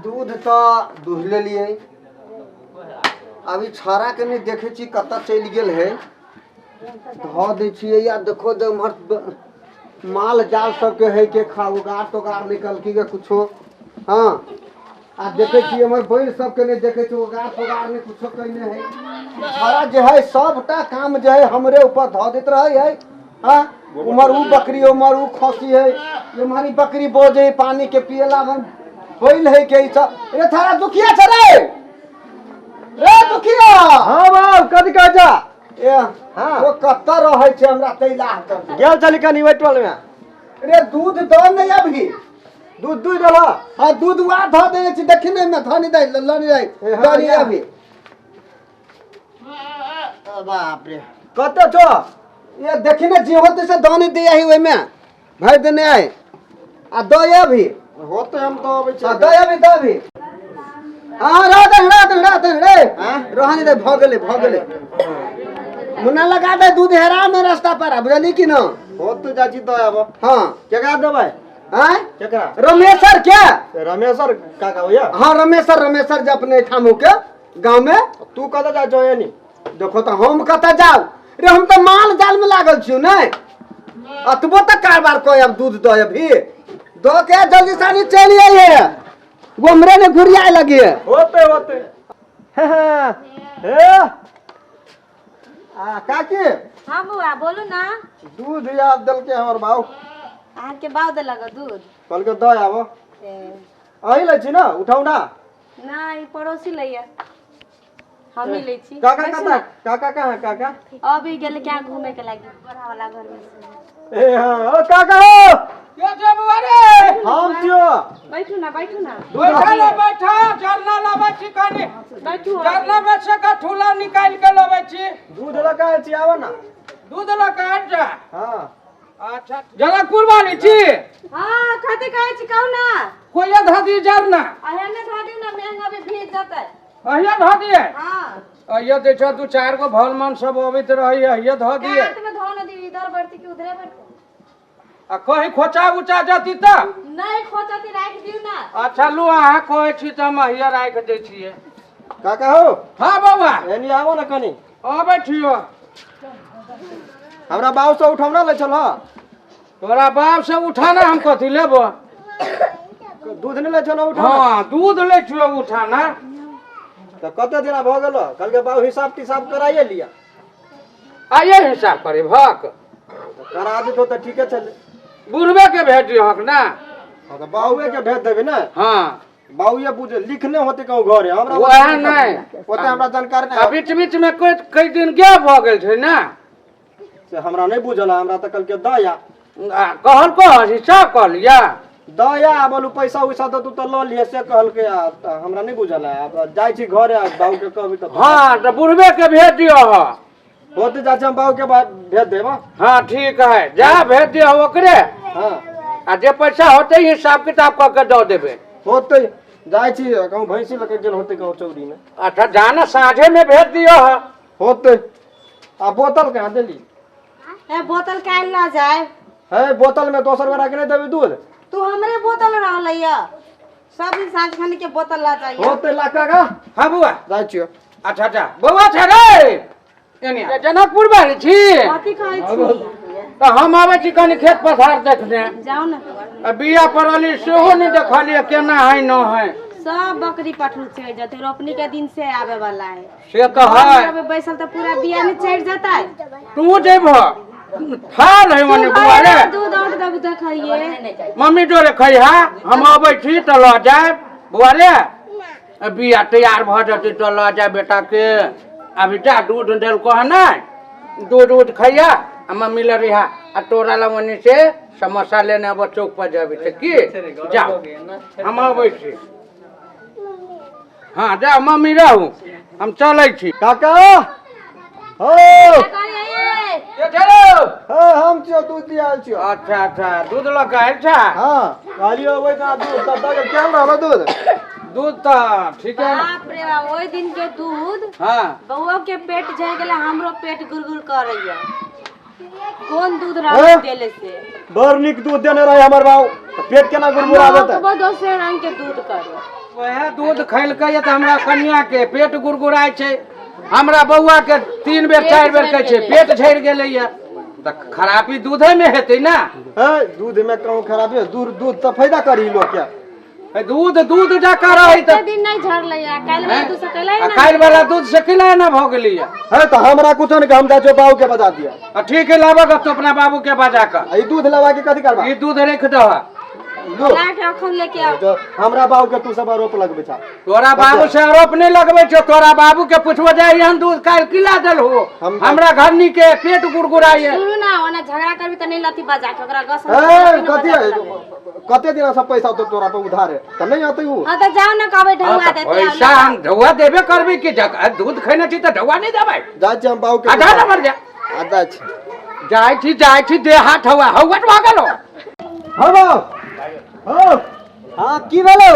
दूध तो दूध ले लिए अभी छाड़ा के नहीं देखे छी कत चल गेल है धो दे छिए या देखो दे माल जाल सबके है के खा उगार तोगार निकल की के कुछो हाँ आ देखे छिए हमर बैल सबके नहीं देखे छी उगार तोगार में कुछो कइने है छाड़ा जे है सबटा काम जे है हमरे ऊपर धो देत रहे है हाँ उमर उ बकरी उमर उ खसी है ये हमारी बकरी बोझे पानी के पियला मन बैल है के सब रे थारा दुखिया छ रे दुखिया हाँ बाब कथी कह जा ए हां वो कत्ता रहे छे हमरा तैला कर गेल चली कनी वेटल में रे दूध दो नहीं अभी दूध दूध दला हां दूध वा ध दे छी देखने में धनी दे लनी दे धनी अभी बाप रे कते छो ये देखने जे होते से दानी दे आई ओय में भाई देने आए आ दो ये अभी होते हम तो अबै आ दो अभी दो अभी हां रे हां रोहनी दे भगले मुन्ना लगा दे दूध हेरा में रास्ता पर बुझली कि न होत जाची तो आबो हां केकरा देबै हैं केकरा रमेशर क्या रमेशर काका होया हां रमेशर जे अपने ठामू के गांव में तू कत जा जो यानी देखो तो हम कत जाऊ रे हम तो माल जाल में लागल छियो नै अतबो तक कारबार कोई अब दूध दो अभी दो के जल्दी सानी चली आई है गोमरे ने घुरियाए लगी है होते हे आ काकी हाँ बुआ बोलू ना दूध याद दल के हमर बाऊ आहाँ के बाव दे लगा दूध कल के दय आबो आही ले छी ना उठाऊ ना ना ई पड़ोसी लइया हम ही ले छी काका कहाँ है काका अभी गेल क्या घूमे के लागी बड़ा वाला घर में से ए हां ओ काका हो के जे बुआ रे हम थियो बैठू ना बैठा जरना लाबे छी कनी बैठू जरना में से का ठूला निकाल के लाबे छी दूध लगा छी आवा ना दूध ला काट जा हां अच्छा जनकपुर वाली छी हां खाते काहे छी कहू ना कोई धादी जरना अहे ने धादी ना महंगा भी भेज जाता है अहिया ध दिए हां अहिया देखो दू चार गो भल मन सब अबित रही अहिया ध दिए हाथ में धो न दी इधर बढ़ती कि उधरे बढ़ती आ कहीं खोचा उचा जाती त नहीं खोचती राख दियो ना अच्छा लो अहाँ कहे छी त हम अहिया राख दे छिए काका हो हां बाबा एनी आवो ना कनी अबे छियो हमरा बाऊ से उठाऊ ना ले चल तोरा बाप से उठाना हम कथी लेबो दूध नहीं ले चल उठा हां दूध ले छियो उठाना तो कते दिन भ गेलो कल के बाऊ हिसाब तिसाब कराइए लिया आइए हिसाब करे भक करा दे तो ठीक है चल बुढ़वे के भेज हक ना हां तो बाऊए के भेज देबे ना हां बाऊए बुझे लिखने होते कहूं घरे हमरा वह नहीं ओते हमरा जानकारी नहीं बीच में कई दिन गया भ गेल छै ना से हमरा नहीं बुझल हमरा त कल के दया कहल को हिसाब कर लिया दया बोलू पैसा उसा तो तू तो ल लिए से कहल के हमरा नहीं बुझल है अब जाय छी घरे बाऊ के कहबी तो हां तो बुढ़वे के भेज दियो ह होते जा हम बाऊ के भेज देबो हां ठीक है जा भेज दियो ओकरे हां आ जे पैसा होते हिसाब किताब क के दे देबे होते जाय छी कहूं भैंसी लके गेल होते कहूं चौरी में अच्छा जाना साझे में भेज दियो ह होते आ बोतल कहां देली ए बोतल काल ना जाए है बोतल में दोसर वाला के नहीं देबी दूध तू हमरे बोतल रहलैया सब इंसान खाने के बोतल ला चाहिए होते लाका का हां बुआ जाय छियो अच्छा अच्छा बउआ छ रे एनी जनकपुर वाली छी कथी कहै छी तो हम आवे छी कनी खेत पथार देखने जाओ ना बिया परली सेहो नहीं देखलिए केना है न है सब बकरी पठू चढ़ जाते रोपनी के दिन से आवे वाला है से तो है अबे बैसल तो पूरा बिया में चढ़ जाता है तू जेब थाल है मने बुआ रे दूध और दब तक खाइए मम्मी डोरे खइहा हम आबै छी त ल जाय बुआ रे बिया तैयार भ जती त ल जाय बेटा के अभी जा दूध देल को है ना दूध खइया मम्मी ले रिहा आ तोरा लवनी से समोसा लेने अब चौक पर जाबे त की जाओ हम आबै छी हां जा मम्मी रहू हम चलै छी काका हो के चलो हम छियो दूध दिया छियो अच्छा अच्छा दूध लगा अच्छा हां गालियो ओइ का दूध तब तक केहन रहलो दूध दूध तो ठीक है बाप रे बाप ओइ दिन के दूध हां बउआ के पेट झड़ गेले हमरो पेट गुरगुर करैया कौन दूध रहा देले से बड़ निक दूध देने रहे हमर बाऊ पेट केना गुड़गुड़ावत है दोसर रंग के दूध करो वह दूध खैलकै त हमरा कन्या के पेट गुड़गुड़ाय छै हमरा बौआ के 3 बेर 4 बेर कहै छै पेट झड़ गेलै या त खराबी दूधे में हेतै ना है दूध में कहूं खराबी दूध दूध त फायदा करी लो क्या दूध दूध जका रहै त दिन नहीं झड़ले या काल वाला दूध से कैला ना काल वाला दूध से किला ना भ गेलै या है तो हमरा कुछ नहीं हम जा बाबू के बता दिया ठीक है लाबा तो अपना बाबू के बजा का ई दूध लवा के कथि करबा ये दूध रख दह ला के अखन लेके आओ जो हमरा बाबू के तू सब आरोप लगबे छा तोरा बाबू से आरोप नहीं लगबे छो तोरा बाबू के पूछबो जाय हम दूध काल किला देल हो हमरा घरनी के पेट गुड़गुड़ाए सुनु ना ओने झगड़ा करबी त नहीं लती बजा के ओकरा गस ए कते दिन सब पैसा तो तोरा पे उधार है त नहीं आते हूं हां त जाओ ना कहबे ढौआ देते पैसा हम ढौआ देबे करबे कि दूध खैना छी त ढौआ नहीं देबै जा छी हम बाबू के आधा नंबर जा आधा छी जाय छी दे हाथ हवा हवट भ गेलो हेलो हो हाँ की भेलो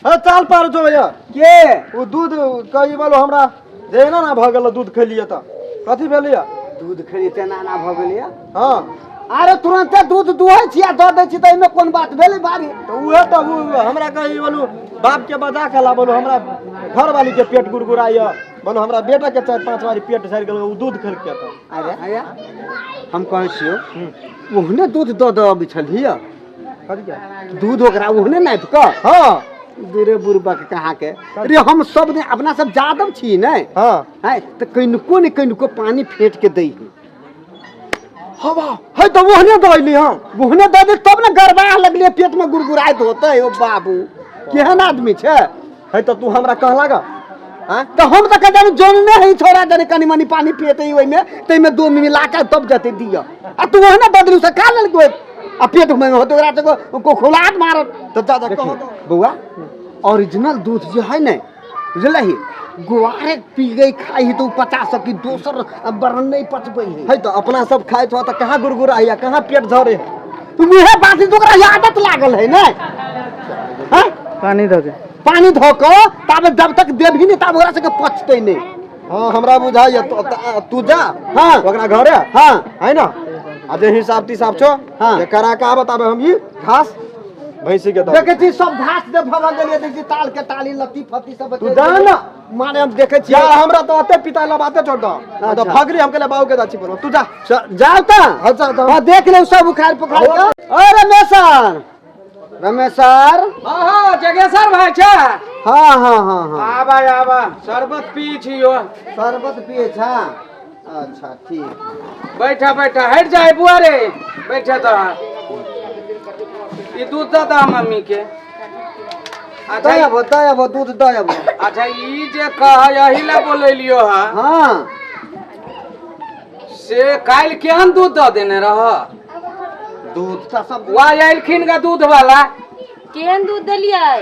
है चाल पार जो भैया के वो दूध कही बोलो हमरा जे ना भ गेल दूध खैलिए त कथि भेलिए दूध खरी तेना ना भ गेलिए हां अरे तुरंते दूध दुहै छिया दऽ दै छी त एमे कोन बात भेलै बारी तो उहे तो हमरा कही बोलू बाप के बजा के ला बोलू हमरा घर वाली के पेट गुड़गुड़ाइए बोलू हमरा बेटा के 4-5 बारी पेट झड़ गेल उ दूध खैल के त अरे हम कहै छियो ओहने दूध दऽ दऽ बिछलिए कथि के दूध ओकरा ओहने नापि कऽ हां दूरे बुरबक कहाँ के अरे हम सब ने अपना सब जादव छी ने हां है त कनिको ने कनिको पानी फेट के दै हवा है तो ओहने दइली हम ओहने दऽ दे तब ने गरबा लगले पेट में गुड़गुड़ाइत होतै ओ बाबू केहन आदमी छै है तो तू हमरा कहला गा हां त हम त कहै जोन ने है छोरा जने कनी मनी पानी फेटै ओइ में तै में 2 मिला के तब जते दिया आ तू ओहने बदलू से खा लेल कोई आ पेट में होतो ओकरा को खुलात मारत तो जा कहो बउआ ओरिजिनल दूध जे है ने बुझलही गुआरे पी गई खाई तो 50 की दोसर बरन नहीं पचबै है तो अपना सब खाए तो कहाँ गुड़गुड़ाइया कहाँ पेट झरे तुम इहे बात तोकरा आदत लागल है ने हैं पानी धके पानी धोको तब जब तक देबही नहीं तब ओकरा से पचतै नहीं हाँ हमरा बुझाइए तू जा हाँ ओकरा घरे हाँ है ना आ जे हिसाब तिसाब छो हाँ। ये करा के आबत आबे हम ई घास भैंसी के दो देखे छी सब घास दे भगा गेलिए देखी ताल के ताली लत्ती फत्ती सब तू जा ना माने हम देखे छी यार हमरा तो अते पिता लबाते छोड़ दो तो अच्छा। फगरी हमके ले बाऊ के दाची पर तू जा जाओ त अच्छा तो हां देख ले सब उखाड़ पखाड़ के ओ रमेशर रमेशर हां हां जगेश्वर भाई छ हाँ हाँ हाँ हाँ आबा शरबत पी छियो शरबत पिए छा अच्छा ठीक बैठा बैठा हट जाए बुआ रे बैठा तो ये दूध दा मम्मी के अच्छा दया दूध दया अच्छा ई जे कह यही ला बोले लियो हा हाँ से काल केहन दूध द देने रह दूध त सब वा आइलखिन का दूध वाला केहन दूध देलियै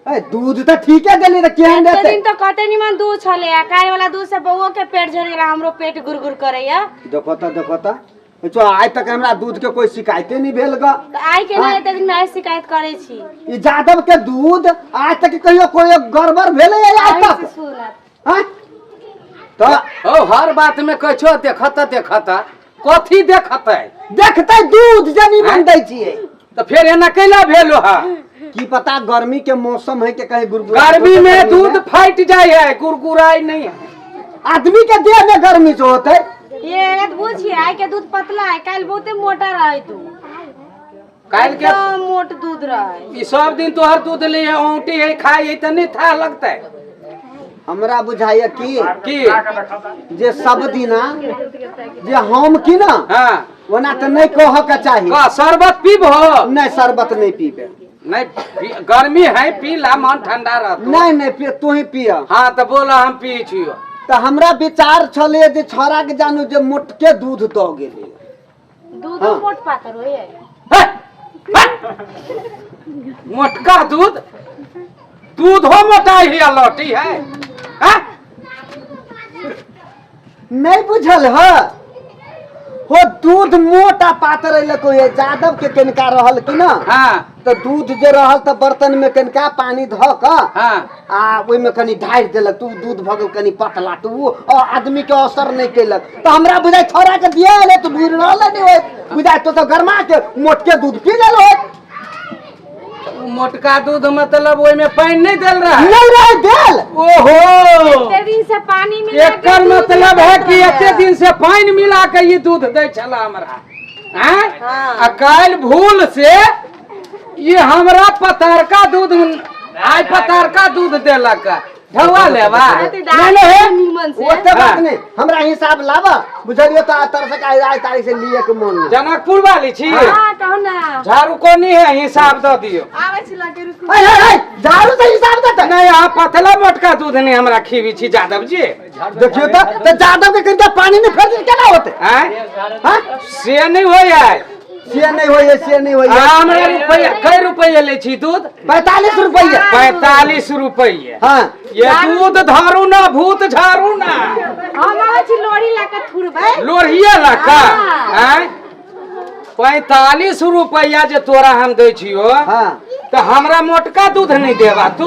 ए दूध त ठीके देली त केहन एते देते दिन तो कते निमन दूध छले आ काल वाला दूध से बउओ के पेट झड़ गेला हमरो पेट गुरगुर करैया देखो त जो आज तक हमरा दूध के कोई शिकायते नहीं भेल ग त आइ के ना एते दिन में शिकायत करे छी ई जादव के दूध आज तक कहियो कोई गड़बड़ भेले या आज आइ तक से सुनत हैं तो ओ हर बात में कछो देखता कथी देखतै देखते दूध जनी बन दै छिए तो फिर एना कैला भेलो हा की पता गर्मी के मौसम है के कहीं गुरगुरा गर्मी में दूध फाट जाए है गुरगुराई नहीं है आदमी के देह में गर्मी से होते ये एक बुझी आइ के दूध पतला है काल बहुते मोटा रहे तू काल के एकदम मोट दूध रहे ई सब दिन तोहर दूध ले औंटी है खाई है त नहीं था लगता हमरा बुझाइए की जे सब दिना जे हम की ना हां ओना त नहीं कह के चाहिए का शरबत पीबो नहीं शरबत नहीं पीबे नहीं गर्मी है पी ला मन ठंडा रहतो नहीं पी तू ही पिया हां तो बोला हम पी छियो तो हमरा विचार छले जे छोरा के जानू जे मोटके दूध द गेले दूध हाँ। मोट पातर होय मोटका दूध दूध हो मोटाई है लौटी है हाँ? नहीं बुझल है हो दूध मोटा पातर अइले को ये जादव के कनका रहल कि ना हाँ तो दूध जे रहल त बर्तन में कनका पानी ध क हाँ आ ओइ में कनी ढार देलक तू दूध भगल कनी पतला तो वो आदमी के असर नहीं केलक तो हमरा बुझाई छोरा के दिया ले तो बुझ रहल नहीं होय बुझाई तो गरमा के मोटके दूध पी लेल होय मोटका दूध मतलब ओइ में पानी नहीं देल रहा है नहीं रह देल ओहो इतने दिन से पानी मिला के एकर दूध मतलब है कि देता एते दिन से पानी मिला के ये दूध दे छला हमरा हैं हाँ। आ काल भूल से ये हमरा पतारका दूध आज पतारका दूध देलक ढवा लेवा नहीं नहीं नीमन से ओते बात नहीं हमरा हिसाब लावा बुझलियो तो तरह से आज तारीख से लिए के मन में जनकपुर वाली छी हां कहो ना झाड़ू को नहीं है हिसाब दो दियो आवे छिला के रुकू हाय झाड़ू से हिसाब देता नहीं यहाँ पतला मोटका दूध नहीं हमरा खीवी छी जादव जी देखियो तो जादव के कनका पानी में फेर केना होते हैं हां से नहीं होय है से नहीं होय से नहीं होय हमरा रुपया कै रुपया ले छी दूध 45 रुपया 45 रुपये हां ये दूध धारू ना भूत झारू ना हम आवे छी लोड़ी लाके थुरबै लोढ़िया लका हाँ। हैं 45 रुपया जे तोरा हम दे छियो हां तो हमरा मोटका दूध नहीं देवा तू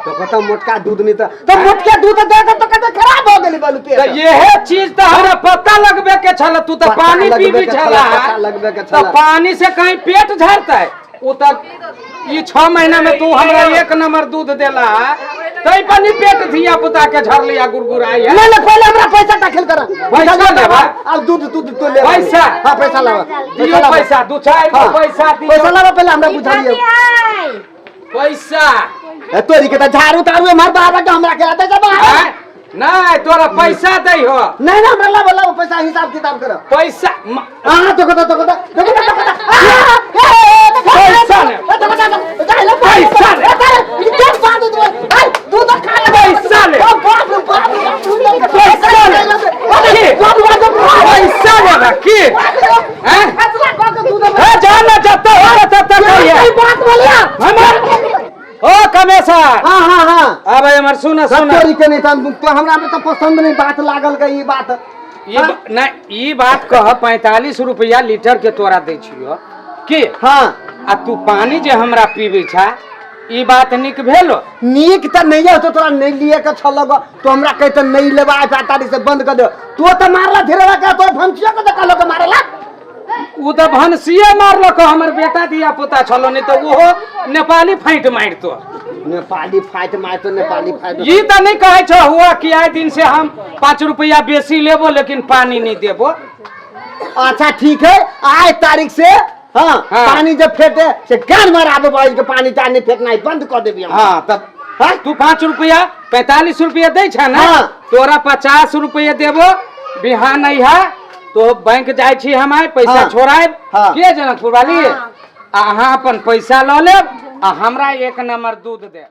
तो कत मोटका दूध नहीं तो मोटका दूध दे तो कत खराब हो गेली बालू पे तो ये चीज तो हमरा पता लगबे के छल तू तो पता पानी लगबे पीबी के छला पता लगबे के तो छला। पानी से कहीं पेट झरता उ तक ये 6 महीना में तू हमरा 1 नंबर दूध देला तई पानी पेट धिया पुता के झर लिया गुरगुराई है नहीं पहले हमरा पैसा दाखिल कर पैसा लेबा? अब दूध दूध तो ले पैसा? हां पैसा लावा दियो पैसा 2-4 हाँ। पैसा दियो पैसा लावा पहले हमरा बुझाइए पैसा तोरी के त झाड़ू तारू मार बाबा के हमरा के दे जब हैं? नहीं तोरा पैसा दे हो नहीं ना हमरा लावा पैसा हिसाब किताब कर पैसा हां तो कत पैसा ले पैसा ले दूध खा ले पैसा ले पैसा ले पैसा लेबा की हैं ए जाना जत्ता हो तब तक कहिए बात बोलिया हमर ओ कमेसा हां हां हां अब हमर सुना तोरी के नहीं तो हमरा में तो पसंद नहीं बात लागल के ई बात नहीं ई बात कह 45 रुपया लीटर के तोरा दे छियो की हां आ तू पानी जे हमरा पीबे छा ई बात निक भेलो नीक त नहीं है तो तोरा नहीं लिए के छलग तो हमरा कह त नहीं लेबा 48 से बंद कर दे तू तो मारला धीरे का तो भंसिया के देखलो के मारला उ तो भनसिए मारलक हमर बेटा दिया पुता छलो नहीं तो वो नेपाली फाइट मारतो नेपाली फाइट मार तो नेपाली फाइट ई त नहीं कहे छ हुआ कि आए दिन से हम 5 रुपया बेसी लेबो लेकिन पानी नहीं देबो अच्छा ठीक है आज तारीख से हाँ, हाँ। पानी जब फेंटे से गान माराबे भाई के पानी तानी फेंकना बंद कर देबी हम हाँ तब हाँ? तू 5 रुपया 45 रुपया दे छा ना हाँ। तोरा 50 रुपया देबो बिहान नहीं है तो बैंक जाय छी हम आए पैसा हाँ। छोड़ाएब हाँ। के जनकपुर वाली हाँ। अहाँ अपन पैसा ल लेब आ हमरा 1 नंबर दूध दे।